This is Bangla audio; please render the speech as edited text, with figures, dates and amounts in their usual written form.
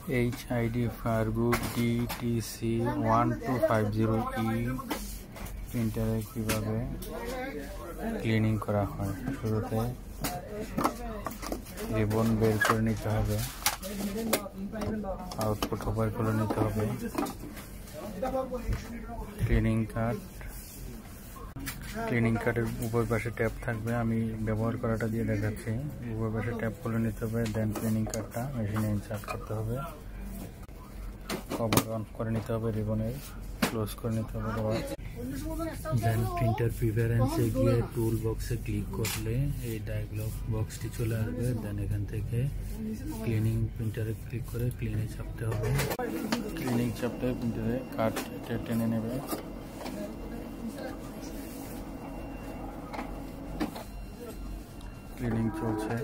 HID Fargo DTC1250E প্রিন্টারে কিভাবে ক্লিনিং করা হয়। শুরুতে রিবন বের করে নিতে হবে, আউটপুট ওভার করে নিতে হবে। ক্লিনিং কার্ডের উপর পাশে ট্যাপ থাকবে, আমি ব্যবহার করাটা দিয়ে দেখাচ্ছি। উপর পাশে ট্যাপ করে নিতে হবে, দেন ক্লিনিং কার্ডটা মেশিনে ইনসার্ট করতে হবে, কভার অন করে নিতে হবে, রিবনের ক্লোজ করে নিতে হবে আবার। দেন প্রিন্টার প্রিফারেন্সে গিয়ে টুল বক্সে ক্লিক করলে এই ডায়ালগ বক্সটি চলে আসবে। দেন এখান থেকে ক্লিনিং প্রিন্টারে ক্লিক করে ক্লিনে চাপতে হবে। ক্লিনিং চাপতে প্রিন্টারে কার্ড টেনে নেবে। ক্লিনিং চলছে।